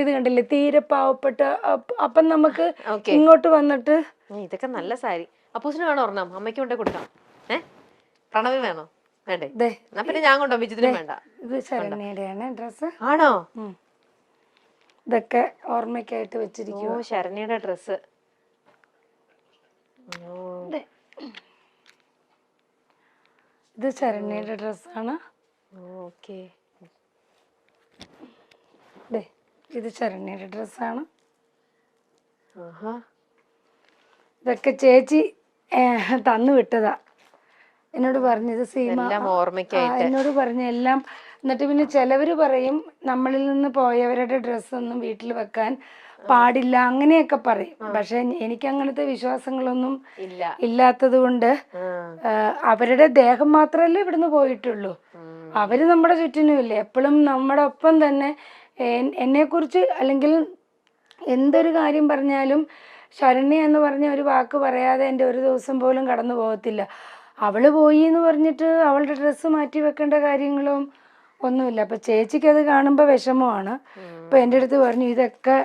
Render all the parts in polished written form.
ഇത് കണ്ടില്ലേ, തീരെ പാവപ്പെട്ട. അപ്പം നമുക്ക് ഇങ്ങോട്ട് വന്നിട്ട് ഇതൊക്കെ നല്ല സാരി. അപ്പൂസിന് വേണോ ഒരെണ്ണം? അമ്മയ്ക്ക് കൊണ്ടേ കൊടുക്കാം. പ്രണവി വേണോ? വേണ്ടേ? എന്നാ പിന്നെ ഞാൻ കൊണ്ടോ, വിജിതിനും വേണ്ട. ഇത് ശരണ്യയുടെയാണ് ഡ്രസ്സ്. ആണോ? ഇതൊക്കെ ഓർമ്മയ്ക്കായിട്ട് വെച്ചിരിക്കും. ഓ, ശരണ്യയുടെ ഡ്രസ്സ്. ഇത് ശരണ്യയുടെ ഡ്രസ്സാണ്. ഓക്കെ. ഇത് ശരണ്യയുടെ ഡ്രസ്സാണ്. ഇതൊക്കെ ചേച്ചി തന്നു വിട്ടതാ. എന്നോട് പറഞ്ഞത് സീമ എന്നോട് പറഞ്ഞ എല്ലാം. എന്നിട്ട് പിന്നെ ചിലവര് പറയും നമ്മളിൽ നിന്ന് പോയവരുടെ ഡ്രസ്സൊന്നും വീട്ടിൽ വെക്കാൻ പാടില്ല, അങ്ങനെയൊക്കെ പറയും. പക്ഷെ എനിക്ക് അങ്ങനത്തെ വിശ്വാസങ്ങളൊന്നും ഇല്ലാത്തത് കൊണ്ട് അവരുടെ ദേഹം മാത്രമല്ലേ ഇവിടുന്ന് പോയിട്ടുള്ളൂ. അവര് നമ്മുടെ ചുറ്റിനും ഇല്ലേ, എപ്പോഴും നമ്മുടെ ഒപ്പം തന്നെ. എന്നെക്കുറിച്ച് അല്ലെങ്കിൽ എന്തൊരു കാര്യം പറഞ്ഞാലും ശരണ്യ എന്ന് പറഞ്ഞ ഒരു വാക്ക് പറയാതെ എൻ്റെ ഒരു ദിവസം പോലും കടന്നു പോകത്തില്ല. അവള് പോയി എന്ന് പറഞ്ഞിട്ട് അവളുടെ ഡ്രസ്സ് മാറ്റി വെക്കേണ്ട കാര്യങ്ങളും ഒന്നുമില്ല. അപ്പൊ ചേച്ചിക്ക് അത് കാണുമ്പോൾ വിഷമമാണ്. അപ്പൊ എൻ്റെ അടുത്ത് പറഞ്ഞു ഇതൊക്കെ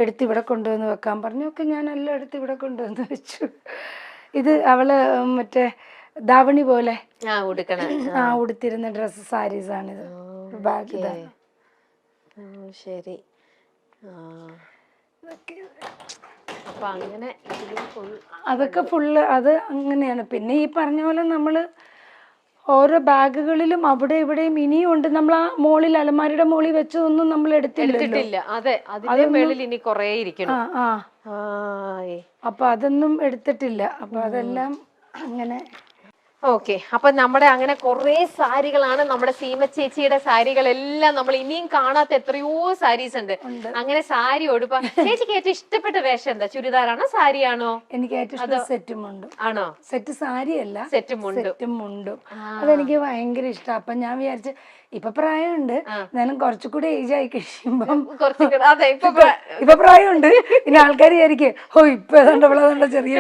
എടുത്ത് ഇവിടെ കൊണ്ടുവന്ന് വെക്കാൻ പറഞ്ഞു. ഒക്കെ ഞാൻ എല്ലാം എടുത്ത് ഇവിടെ കൊണ്ടുവന്ന് വെച്ചു. ഇത് അവള് മറ്റേ ധാവണി പോലെ ഉടുത്തിരുന്ന ഡ്രസ്സ് സാരീസാണിത്. ബാഗ് ഇതാണ്. ശരി. അതൊക്കെ ഫുള്ള് അത് അങ്ങനെയാണ്. പിന്നെ ഈ പറഞ്ഞ പോലെ നമ്മള് ഓരോ ബാഗുകളിലും അവിടെ ഇവിടെയും ഇനിയും ഉണ്ട്. നമ്മൾ ആ മോളിൽ അലമാരിയുടെ മോളിൽ വെച്ചതൊന്നും നമ്മൾ എടുത്തിട്ടില്ല. അപ്പൊ അതൊന്നും എടുത്തിട്ടില്ല. അപ്പൊ അതെല്ലാം അങ്ങനെ. ഓക്കെ. അപ്പൊ നമ്മുടെ അങ്ങനെ കുറെ സാരികളാണ്. നമ്മുടെ സീമ ചേച്ചിയുടെ സാരികളെല്ലാം നമ്മൾ ഇനിയും കാണാത്ത എത്രയോ സാരീസ് ഉണ്ട്. അങ്ങനെ സാരി ഉടുപ്പ. ചേച്ചിക്ക് ഏറ്റവും ഇഷ്ടപ്പെട്ട വേഷം എന്താ? ചുരിദാറാണോ സാരിയാണോ? എനിക്ക് ഏറ്റവും ഇഷ്ടം സെറ്റും മുണ്ടും. ആണോ? സെറ്റ് സാരിയല്ല, സെറ്റും മുണ്ടും. അതെനിക്ക് ഭയങ്കര ഇഷ്ടം. അപ്പൊ ഞാൻ വിചാരിച്ചു ഇപ്പൊ പ്രായമുണ്ട്, എന്നാലും കുറച്ചുകൂടി ഏജ് ആയി കഴിയുമ്പം ഇപ്പൊ പ്രായമുണ്ട്. പിന്നെ ആൾക്കാർ വിചാരിക്കും ഓ ഇപ്പൊ ഏതാണ്ട് ചെറിയ.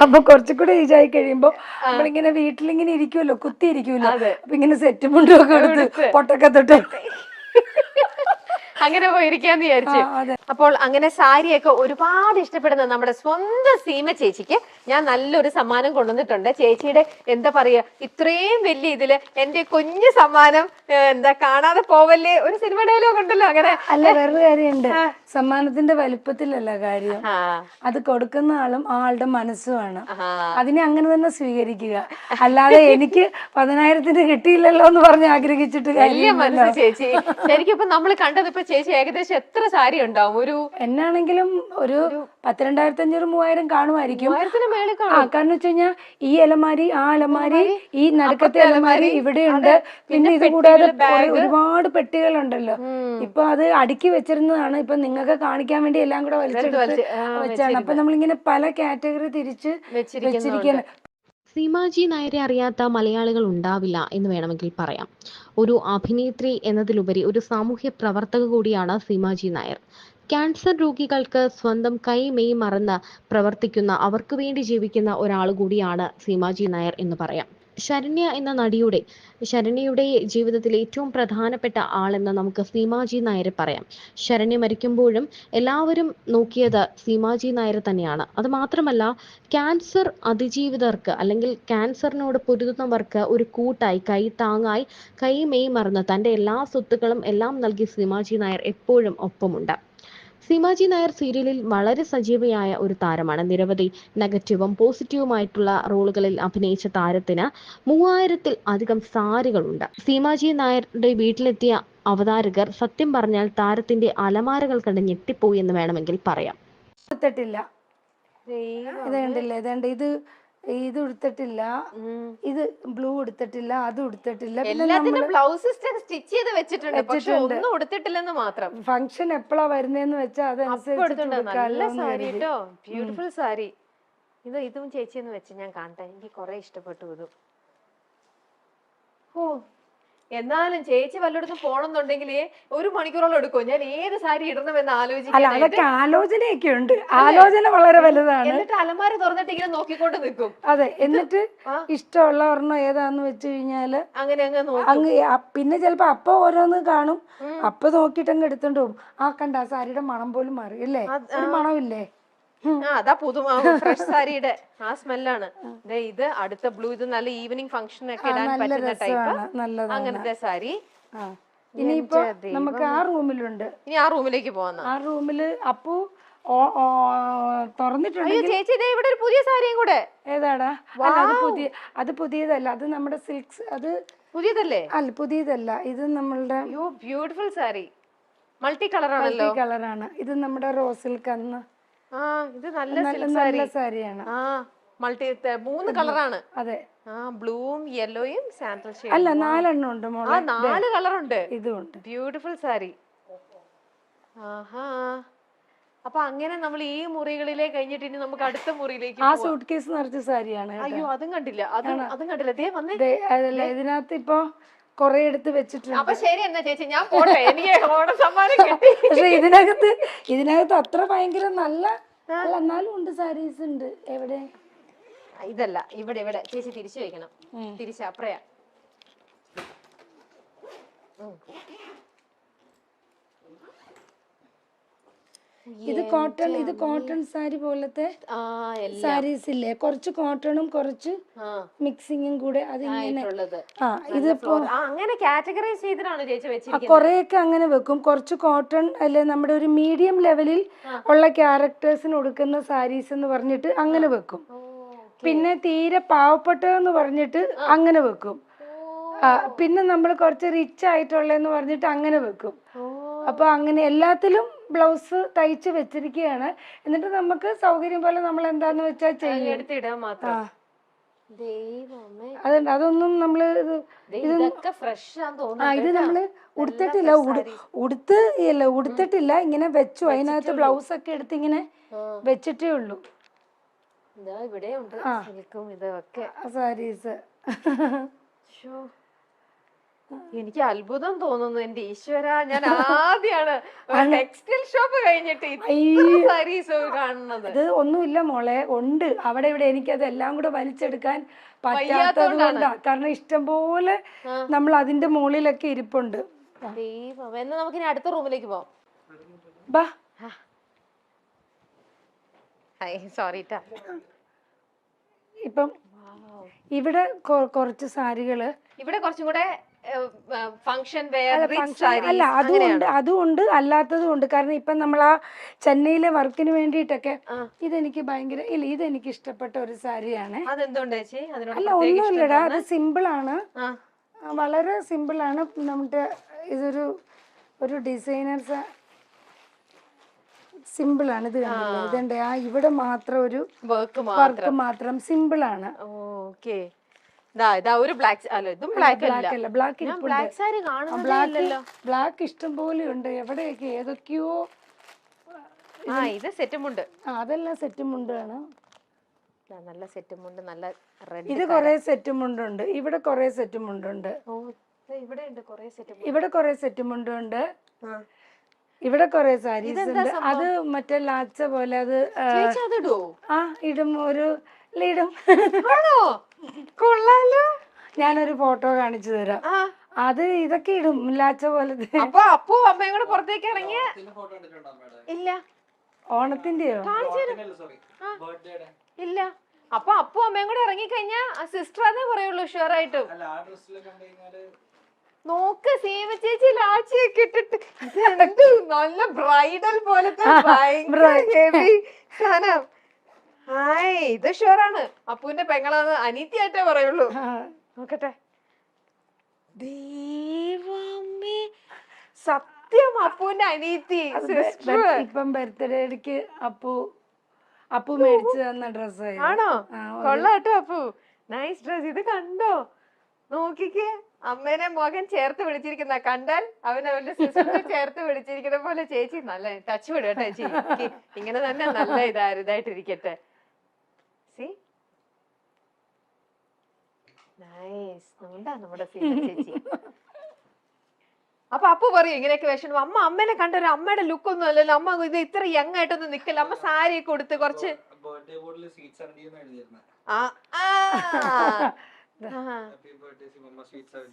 അപ്പൊ കുറച്ചുകൂടി ഏജ് ആയി കഴിയുമ്പോ നമ്മളിങ്ങനെ വീട്ടിലിങ്ങനെ ഇരിക്കുമല്ലോ, കുത്തി ഇരിക്കുമല്ലോ. അപ്പൊ ഇങ്ങനെ സെറ്റും മുണ്ടും ഒക്കെ എടുത്ത് പൊട്ടൊക്കെ തൊട്ട് അങ്ങനെ പോയിരിക്കാന്ന് വിചാരിച്ചു. അപ്പോൾ അങ്ങനെ സാരിയൊക്കെ ഒരുപാട് ഇഷ്ടപ്പെടുന്ന നമ്മുടെ സ്വന്തം സീമ ചേച്ചിക്ക് ഞാൻ നല്ലൊരു സമ്മാനം കൊണ്ടുവന്നിട്ടുണ്ട്. ചേച്ചിയുടെ എന്താ പറയാ, ഇത്രയും വലിയ ഇതില് എന്റെ കുഞ്ഞു സമ്മാനം എന്താ കാണാതെ പോവല്ലേ, ഒരു സിനിമ ഡയലോഗ് ഉണ്ടല്ലോ അങ്ങനെ. അല്ല, വേറൊരു കാര്യമുണ്ട്. സമ്മാനത്തിന്റെ വലുപ്പത്തിലല്ല കാര്യം, അത് കൊടുക്കുന്ന ആളും ആളുടെ മനസ്സുമാണ്. അതിനെ അങ്ങനെ തന്നെ സ്വീകരിക്കുക. അല്ലാതെ എനിക്ക് 10,000 കിട്ടിയില്ലല്ലോ എന്ന് പറഞ്ഞ് ആഗ്രഹിച്ചിട്ട് മനസ്സ് ചേച്ചി. ശരിക്കും ഇപ്പൊ നമ്മൾ കണ്ടത് ഇപ്പൊ ചേച്ചി ഏകദേശം എത്ര സാരി ഉണ്ടാവും? ഒരു എന്നാണെങ്കിലും ഒരു 10,250-3,000 കാണുമായിരിക്കും. കാരണം വെച്ച് കഴിഞ്ഞാൽ ഈ അലമാരി, ആ അലമാരി, ഈ നടുക്കത്തെ അലമാരി ഇവിടെയുണ്ട്. പിന്നെ ഇത് കൂടാതെ ഒരുപാട് പെട്ടികളുണ്ടല്ലോ. ഇപ്പൊ അത് അടുക്കി വെച്ചിരുന്നതാണ്. ഇപ്പൊ നിങ്ങൾക്ക് കാണിക്കാൻ വേണ്ടി എല്ലാം കൂടെ വലിച്ചെടുത്ത് വെച്ചാണ്. അപ്പൊ നമ്മളിങ്ങനെ പല കാറ്റഗറി തിരിച്ച് വെച്ചിരിക്കുകയാണ്. സീമാജി നായരെ അറിയാത്ത മലയാളികൾ ഉണ്ടാവില്ല എന്ന് വേണമെങ്കിൽ പറയാം. ഒരു അഭിനേത്രി എന്നതിലുപരി ഒരു സാമൂഹ്യ പ്രവർത്തക കൂടിയാണ് സീമാജി നായർ. ക്യാൻസർ രോഗികൾക്ക് സ്വന്തം കൈ മെയ് മറന്ന് പ്രവർത്തിക്കുന്ന, അവർക്ക് വേണ്ടി ജീവിക്കുന്ന ഒരാൾ കൂടിയാണ് സീമാജി നായർ എന്ന് പറയാം. ശരണ്യയുടെ ജീവിതത്തിലെ ഏറ്റവും പ്രധാനപ്പെട്ട ആളെന്ന് നമുക്ക് സീമാജി നായരെ പറയാം. ശരണ്യ മരിക്കുമ്പോഴും എല്ലാവരും നോക്കിയത് സീമാജി നായർ തന്നെയാണ്. അത് മാത്രമല്ല, ക്യാൻസർ അതിജീവിതർക്ക് അല്ലെങ്കിൽ ക്യാൻസറിനോട് പൊരുതുന്നവർക്ക് ഒരു കൂട്ടായി, കൈ താങ്ങായി, കൈ മെയ് മറന്ന് തൻ്റെ എല്ലാ സ്വത്തുക്കളും എല്ലാം നൽകി സീമാജി നായർ എപ്പോഴും ഒപ്പമുണ്ട്. സീമാജി നായർ സീരിയലിൽ വളരെ സജീവയായ ഒരു താരമാണ്. നിരവധി നെഗറ്റീവും പോസിറ്റീവുമായിട്ടുള്ള റോളുകളിൽ അഭിനയിച്ച താരത്തിന് 3000-ൽ-അധികം സാരികളുണ്ട്. സീമാജി നായരുടെ വീട്ടിലെത്തിയ അവതാരകർ സത്യം പറഞ്ഞാൽ താരത്തിന്റെ അലമാരകൾ കണ്ട് ഞെട്ടിപ്പോയി എന്ന് വേണമെങ്കിൽ പറയാം. ഇത് എടുത്തിട്ടില്ല, ഇത് ബ്ലൂ എടുത്തിട്ടില്ല, അത് എടുത്തിട്ടില്ല. ബ്ലൗസ് സ്റ്റിച്ച് ചെയ്ത് വെച്ചിട്ടുണ്ട്, പക്ഷെ ഒന്നും എടുത്തിട്ടില്ലെന്ന് മാത്രം. ഫംഗ്ഷൻ എപ്പോഴാ വരുന്നതെന്ന് വെച്ചാൽ അതനുസരിച്ച് നല്ല സാരി കേട്ടോ, ബ്യൂട്ടിഫുൾ സാരി. ഇതും ചേച്ചിന്ന് വെച്ച് ഞാൻ കാണട്ടെ, എനിക്ക് കുറെ ഇഷ്ടപ്പെട്ടു. ഇതും എന്നാലും ചേച്ചി വല്ലയിടത്തും പോണെന്നുണ്ടെങ്കിൽ 1 മണിക്കൂറോളം എടുക്കും. ഞാൻ ഏത് സാരി ഇടണമെന്ന് അല്ല ആലോചിക്കാൻ. അതൊക്കെ ആലോചനയൊക്കെ ഉണ്ട്, ആലോചന വളരെ വലുതാണ്. എന്നിട്ട് അലമാര തുറന്നിട്ട് ഇങ്ങനെ നോക്കിക്കൊണ്ട് നിൽക്കും. അതെ, എന്നിട്ട് ഇഷ്ടമുള്ള ഒരെണ്ണം ഏതാന്ന് വെച്ച് കഴിഞ്ഞാല് അങ്ങനെ അങ്ങ് പിന്നെ ചിലപ്പോ അപ്പൊ ഓരോന്ന് കാണും, അപ്പൊ നോക്കിട്ട് അങ്ങ് എടുത്തോണ്ട് പോകും. ആ കണ്ട ആ സാരിയുടെ മണം പോലും മാറി അല്ലേ, ഒരു മണമില്ലേ? അതാ ഫ്രഷ് സാരിയുടെ ആ സ്മെല്ലാണ്. ഇത് അടുത്ത ബ്ലൂ, ഇത് നല്ല ഈവനിങ് ഫംഗ്ഷൻ ഒക്കെ ഇടാൻ പറ്റുന്ന ടൈപ്പ് അങ്ങനത്തെ സാരി. ഇനിയിപ്പോ നമുക്ക് ആ റൂമിലുണ്ട്. ഇനി ആ റൂമിലേക്ക് പോവാ. ആ റൂമില് അപ്പു തുറന്നിട്ടുണ്ട്. ചേച്ചി ഇവിടെ ഒരു പുതിയ സാരിയും കൂടെ. ഏതാടാ? അല്ല അത് പുതിയതല്ല, അത് നമ്മുടെ സിൽക്സ്. അത് പുതിയതല്ലേ? അല്ല പുതിയതല്ല, ഇത് നമ്മളുടെ ബ്യൂട്ടിഫുൾ സാരി, മൾട്ടി കളറാണല്ലോ. മൾട്ടി കളറാണ് ഇത്, നമ്മുടെ റോസ് സിൽക്ക്. അന്ന് ഇത് നല്ല സാരിയാണ്. മൾട്ടി 3 കളറാണ്. അതെ, ബ്ലൂവും യെല്ലോയും സാൻഡൽ ഷെയ്ഡ്. അല്ല 4 എണ്ണം ഉണ്ട് മോളെ, 4 കളറുണ്ട്. ഇതുണ്ട്. ബ്യൂട്ടിഫുൾ സാരി. അപ്പൊ അങ്ങനെ നമ്മൾ ഈ മുറികളിലെ കഴിഞ്ഞിട്ട് ഇനി നമുക്ക് അടുത്ത മുറിയിലേക്ക്. ആ സൂട്ട് കേസ് നിറച്ച സാരിയാണ്. അയ്യോ, അതും കണ്ടില്ല, അതും കണ്ടില്ല. ദേ വന്നേ. അതല്ല, ഇതിനകത്ത് ഇപ്പൊ കൊറേ എടുത്ത് വെച്ചിട്ടുണ്ട്. അപ്പൊ ശരി എന്നാ ചേച്ചി, ഞാൻ പോട്ടെ, എനിക്ക് ഓണ സമ്മാനം കിട്ടി. പക്ഷെ ഇതിനകത്ത് അത്ര ഭയങ്കര നല്ല എന്നാലും ഉണ്ട്, സാരീസ് ഉണ്ട്. എവിടെ? ഇതല്ല, ഇവിടെ ചേച്ചി തിരിച്ചു വെക്കണം. തിരിച്ചപ്പറയാ. ഇത് കോട്ടൺ സാരി പോലത്തെ സാരീസ് ഇല്ലേ, കുറച്ച് കോട്ടണും കുറച്ച് മിക്സിങ്ങും കൂടെ അതിങ്ങനെ. ഇതിപ്പോ അങ്ങനെ കാറ്റഗറൈസ് ചെയ്തിട്ടാണ് ചേച്ചി വെച്ചിരിക്കുന്നത്. കൊറേയൊക്കെ അങ്ങനെ വെക്കും. കുറച്ച് കോട്ടൺ അല്ലെ, നമ്മുടെ ഒരു മീഡിയം ലെവലിൽ ഉള്ള ക്യാരക്ടേഴ്സിന് കൊടുക്കുന്ന സാരീസ് എന്ന് പറഞ്ഞിട്ട് അങ്ങനെ വെക്കും. പിന്നെ തീരെ പാവപ്പെട്ടതെന്ന് പറഞ്ഞിട്ട് അങ്ങനെ വെക്കും. പിന്നെ നമ്മൾ കുറച്ച് റിച്ച് ആയിട്ടുള്ളതെന്ന് പറഞ്ഞിട്ട് അങ്ങനെ വെക്കും. അപ്പൊ അങ്ങനെ എല്ലാത്തിലും ബ്ലൗസ് തയ്ച്ച് വെച്ചിരിക്കുകയാണ്. എന്നിട്ട് നമുക്ക് സൗകര്യം പോലെ നമ്മൾ എന്താന്ന് വെച്ചാൽ ചെയ്യും. അതുണ്ട്, അതൊന്നും നമ്മള് ഇത് നമ്മള് ഉടുത്തിട്ടില്ല, ഇങ്ങനെ വെച്ചു. അതിനകത്ത് ബ്ലൗസ് ഒക്കെ എടുത്ത് ഇങ്ങനെ വെച്ചിട്ടേ ഉള്ളൂ. സാരീസ്. എനിക്ക് അത്ഭുതം തോന്നുന്നു എന്റെ ഈശ്വര, ഞാൻ ആദ്യമാണ് ടെക്സ്റ്റൈൽ ഷോപ്പ് കഴിഞ്ഞിട്ട് സാരീസ് കാണുന്നത്. ഇത് ഒന്നുമില്ല മോളെ, ഉണ്ട് അവിടെ ഇവിടെ. എനിക്കത് എല്ലാം കൂടെ വലിച്ചെടുക്കാൻ പറ്റാത്തത് കൊണ്ടാ, കാരണം ഇഷ്ടംപോലെ നമ്മൾ അതിന്റെ മുകളിലൊക്കെ ഇരിപ്പുണ്ട്. എന്നാ നമുക്കിനി അടുത്ത റൂമിലേക്ക് പോവാം. ബാ. സോറിട്ടാ. ഇപ്പം ഇവിടെ കുറച്ച് സാരികള്, ഇവിടെ കുറച്ചും കൂടെ ഫംഗ്ഷൻ വെയർ അല്ല, അതുകൊണ്ട് അല്ലാത്തതും ഉണ്ട്. കാരണം ഇപ്പൊ നമ്മൾ ആ ചെന്നൈയിലെ വർക്കിന് വേണ്ടിയിട്ടൊക്കെ ഇതെനിക്ക് ഭയങ്കര ഇതെനിക്ക് ഇഷ്ടപ്പെട്ട ഒരു സാരിയാണ്. അല്ല ഒന്നുമില്ലടാ, അത് സിമ്പിൾ ആണ്, വളരെ സിമ്പിൾ ആണ്. നമ്മുടെ ഇതൊരു ഡിസൈനർ സിമ്പിൾ ആണ്. ഇത് കണ്ടില്ലേ, ഇതുണ്ട് ഇവിടെ മാത്രം ഒരു വർക്ക് മാത്രം സിമ്പിൾ ആണ്. ബ്ലാക്ക് ഇഷ്ടം പോലെ ഉണ്ട്. എവിടെയൊക്കെ ഏതൊക്കെയോ. ഇത് സെറ്റുമുണ്ട്. അതെല്ലാം സെറ്റുമുണ്ടാണ്. നല്ല സെറ്റുമുണ്ട്, നല്ല റെഡ്. ഇത് കൊറേ സെറ്റുമുണ്ടുണ്ട്. ഇവിടെ കൊറേ സെറ്റുമുണ്ടുണ്ട്. ഇവിടെ കൊറേ സെറ്റുമുണ്ടുണ്ട്. ഇവിടെ കൊറേ സാരീസ് ഉണ്ട്. അത് മറ്റേ ലാച്ച പോലെ അത് ഇടും. ഇടും. ഞാനൊരു ഫോട്ടോ കാണിച്ചു തരാം. അത് ഇതൊക്കെ ഇടും, ലാച്ച പോലത്തെ. അപ്പൊ അപ്പു അമ്മയും കൂടെ പുറത്തേക്ക് ഇറങ്ങിയ ഇല്ല. ഓണത്തിന്റെയോ? ഇല്ല. അപ്പൊ അപ്പു അമ്മയും കൂടെ ഇറങ്ങി കഴിഞ്ഞാ സിസ്റ്റർ എന്നേ പറയുള്ളൂ ഷുവർ ആയിട്ടും. നോക്ക് സീമ ചേച്ചി ലാച്ചിയൊക്കെ ഇട്ടിട്ട് നല്ല ബ്രൈഡൽ പോലത്തെ സാധനം. ഇത് ഷുവറാണ് അപ്പുവിന്റെ പെങ്ങളാന്ന് അനീത്തിയായിട്ടേ പറയുള്ളൂ. നോക്കട്ടെ. ദൈവമേ, സത്യം അപ്പുവിന്റെ അനീത്തി സിസ്റ്റർ. ഇപ്പം ബർത്ത്ഡേക്ക് അപ്പു മേടിച്ചു തന്ന ഡ്രസ് ആണോ? കൊള്ളാട്ടോ അപ്പു, നൈസ് ഡ്രസ്. ഇത് കണ്ടോ, നോക്കിക്കേ. അമ്മേനെ മകൻ ചേർത്ത് വിളിച്ചിരിക്കുന്ന കണ്ടാൽ അവന്റെ സിസ്റ്ററിനെ ചേർത്ത് വിളിച്ചിരിക്കുന്ന പോലെ. ചേച്ചി നല്ല ടച്ച് വിടും ചേച്ചി, ഇങ്ങനെ തന്നെ നല്ല ഇതായിട്ടിരിക്കട്ടെ. C nice. നമ്മുടെ ചേച്ചി അപ്പൊ അപ്പു പറയും ഇങ്ങനെയൊക്കെ വിഷമം, അമ്മ അമ്മേനെ കണ്ട ഒരു അമ്മയുടെ ലുക്ക് ഒന്നും അല്ലല്ലോ, അമ്മ ഇത് ഇത്ര യങ് ആയിട്ടൊന്നും നിക്കല്ല, അമ്മ സാരി ഒക്കെ കൊടുത്ത് കുറച്ച്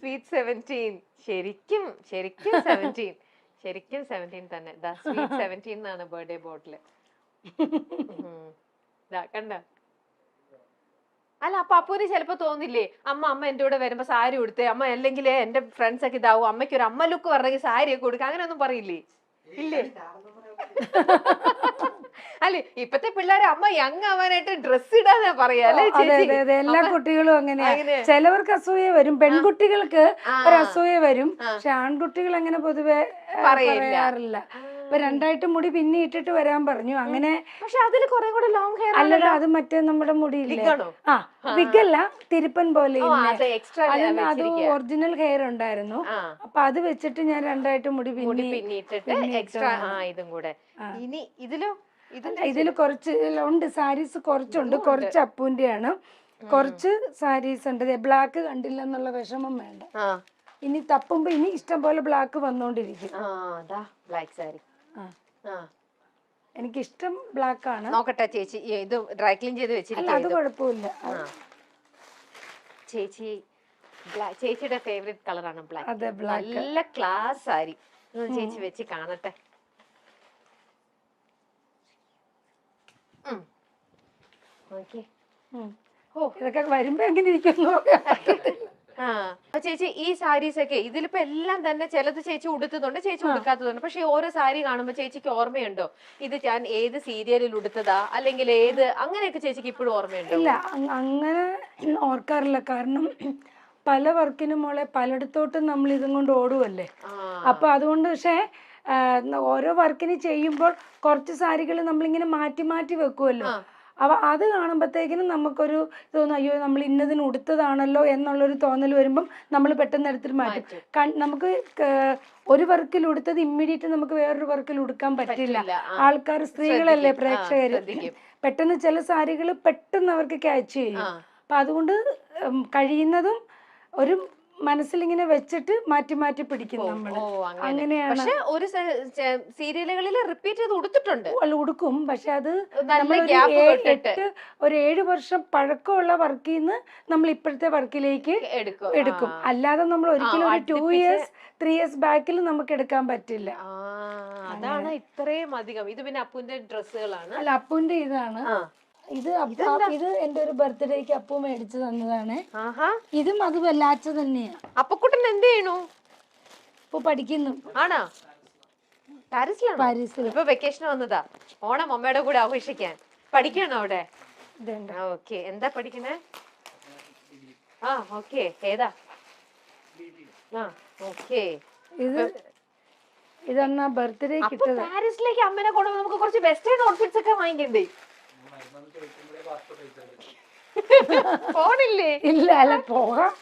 സ്വീറ്റ് 17. ശരിക്കും ശരിക്കും 17, ശരിക്കും 17 തന്നെ. സ്വീറ്റ് 17 എന്നാണ് ബർത്ത്ഡേ ബോട്ടില്. കണ്ട. അല്ല അപ്പൊ അപ്പൂന് ചിലപ്പോ തോന്നില്ലേ, അമ്മ എന്റെ കൂടെ വരുമ്പോ സാരി കൊടുത്തേ, അമ്മ അല്ലെങ്കിൽ എന്റെ ഫ്രണ്ട്സ് ഒക്കെ ഇതാവും, അമ്മയ്ക്ക് ഒരു അമ്മ ലുക്ക് പറഞ്ഞെങ്കിൽ സാരി ഒക്കെ കൊടുക്കുക, അങ്ങനെ ഒന്നും പറയില്ലേ? ഇല്ലേ? അല്ലെ ഇപ്പത്തെ പിള്ളേരെ അമ്മ യങ് ആവാനായിട്ട് ഡ്രസ് ഇടാന്നാ പറയാ, അല്ലെ ചേച്ചി? എല്ലാ കുട്ടികളും അങ്ങനെയാ. ചിലവർക്ക് അസൂയ വരും, പെൺകുട്ടികൾക്ക് ഒരു അസൂയ വരും, പക്ഷെ ആൺകുട്ടികൾ അങ്ങനെ പൊതുവെ പറയാറില്ല. ഇപ്പൊ രണ്ടായിട്ട് മുടി പിന്നെ ഇട്ടിട്ട് വരാൻ പറഞ്ഞു, അങ്ങനെ. പക്ഷെ അതിൽ കുറെ കൂടെ ലോങ് ഹെയർ അല്ലല്ലോ, അത് മറ്റേ നമ്മുടെ മുടിയില്ലേ, വിഗല്ല, തിരുപ്പൻ പോലെ, അത് ഒറിജിനൽ ഹെയർ ഉണ്ടായിരുന്നു. അപ്പൊ അത് വെച്ചിട്ട് ഞാൻ രണ്ടായിട്ട് മുടി പിന്നിട്ടിട്ട് എക്സ്ട്രാ ഇതും കൂടെ. ഇനി ഇതില് കുറച്ച് ഉണ്ട് സാരീസ്, കുറച്ചുണ്ട്, കുറച്ച് അപ്പൂന്റെയാണ്, കുറച്ച് സാരീസ് ഉണ്ട്. ബ്ലാക്ക് കണ്ടില്ല എന്നുള്ള വിഷമം വേണ്ട, ഇനി തപ്പുമ്പോ ഇനി ഇഷ്ടം പോലെ ബ്ലാക്ക് വന്നോണ്ടിരിക്കും. ബ്ലാക്ക് സാരി എനിക്കിഷ്ടം ബ്ലാക്ക് ആണ്. നോക്കട്ടെ ചേച്ചി, ഇത് ഡ്രൈ ക്ലീൻ ചെയ്ത് വെച്ചിരിക്കും, അത് കുഴപ്പമില്ല. ചേച്ചിയുടെ ഫേവറേറ്റ് കളറാണ് ബ്ലാക്ക്. നല്ല ക്ലാസ് സാരി, ചേച്ചി വെച്ച് കാണട്ടെ. ഇതൊക്കെ വരുമ്പോ എങ്ങനെ ഇരിക്കുന്നു. ചേച്ചി ഈ സാരീസ് ഒക്കെ ഇതിലിപ്പോ എല്ലാം തന്നെ ചിലത് ചേച്ചി ഉടുത്തതുണ്ട്, ചേച്ചി ഉടുക്കാത്തതുണ്ട്. പക്ഷെ ഓരോ സാരി കാണുമ്പോ ചേച്ചിക്ക് ഓർമ്മയുണ്ടോ, ഇത് ഞാൻ ഏത് സീരിയലിൽ ഉടുത്തതാ, അല്ലെങ്കിൽ ഏത്, അങ്ങനെയൊക്കെ ചേച്ചിക്ക് ഇപ്പോഴും ഓർമ്മയുണ്ടോ? ഇല്ല, അങ്ങനെ ഓർക്കാറില്ല. കാരണം പല വർക്കിനും മോളെ പലയിടത്തോട്ടും നമ്മൾ ഇതും കൊണ്ട് ഓടുവല്ലേ, അപ്പൊ അതുകൊണ്ട്. പക്ഷെ ഓരോ വർക്കിന് ചെയ്യുമ്പോൾ കുറച്ച് സാരികൾ നമ്മളിങ്ങനെ മാറ്റി മാറ്റി വെക്കുമല്ലോ, അപ്പൊ അത് കാണുമ്പോഴത്തേക്കിനും നമുക്കൊരു തോന്നും, അയ്യോ നമ്മൾ ഇന്നതിന് ഉടുത്തതാണല്ലോ എന്നുള്ളൊരു തോന്നൽ വരുമ്പം നമ്മൾ പെട്ടെന്ന് എടുത്തിട്ട് മാറ്റും. നമുക്ക് ഒരു വർക്കിൽ ഉടുത്തത് ഇമ്മീഡിയറ്റ് നമുക്ക് വേറൊരു വർക്കിൽ ഉടുക്കാൻ പറ്റില്ല. ആൾക്കാർ, സ്ത്രീകളല്ലേ പ്രേക്ഷകര്, പെട്ടെന്ന് ചില സാരികൾ പെട്ടെന്ന് അവർക്ക് ക്യാച്ച് ചെയ്യും. അപ്പൊ അതുകൊണ്ട് കഴിയുന്നതും ഒരു മനസ്സിലിങ്ങനെ വെച്ചിട്ട് മാറ്റി മാറ്റി പിടിക്കും നമ്മള്. അങ്ങനെയാണ്. പക്ഷെ ഒരു സീരിയലുകളിൽ റിപ്പീറ്റ് ചെയ്ത് ഉടുത്തിട്ടുണ്ട്, ഉടുക്കും. പക്ഷെ അത് ഒരു 7 വർഷം പഴക്കമുള്ള വർക്കിൽ നിന്ന് നമ്മൾ ഇപ്പോഴത്തെ വർക്കിലേക്ക് എടുക്കും. അല്ലാതെ നമ്മൾ ഒരിക്കലും ഒരു 2 years 3 years ബാക്കിൽ നമുക്ക് എടുക്കാൻ പറ്റില്ല. അതാണ് ഇത്രയും അധികം. ഇത് പിന്നെ അപ്പുവിന്റെ ഡ്രസ്സുകളാണ്. അല്ല, അപ്പുവിന്റെ ഇതാണ്. ഇത് എന്റെ ഒരു ബർത്ത്ഡേക്ക് അപ്പു മേടിച്ചു തന്നതാണ്. ഇതും അത് വല്ലാച്ച തന്നെയാ. അപ്പക്കുട്ടൻ എന്ത് ചെയ്യണു? ഇപ്പൊ പഠിക്കുന്നു. ആണോ? പാരീസിൽ. ഇപ്പൊ വെക്കേഷൻ വന്നതാ, ഓണം അമ്മയുടെ കൂടെ ആഘോഷിക്കാൻ. പഠിക്കണോ അവിടെ? ഓക്കെ. എന്താ പഠിക്കണേ? ഓക്കെ. ഏതാ? ഓക്കെ. ഇതെന്നാ ബർത്ത്ഡേ കിട്ടത്. പാരീസിലേക്ക് അമ്മനെ കൊണ്ട് നമുക്ക് കുറച്ച് വെസ്റ്റേൺ ഔട്ട്ഫിറ്റ്സ് ഒക്കെ വാങ്ങിക്കണ്ടേ? പോണില്ലേ? ഇല്ല, അല്ല പോകാം.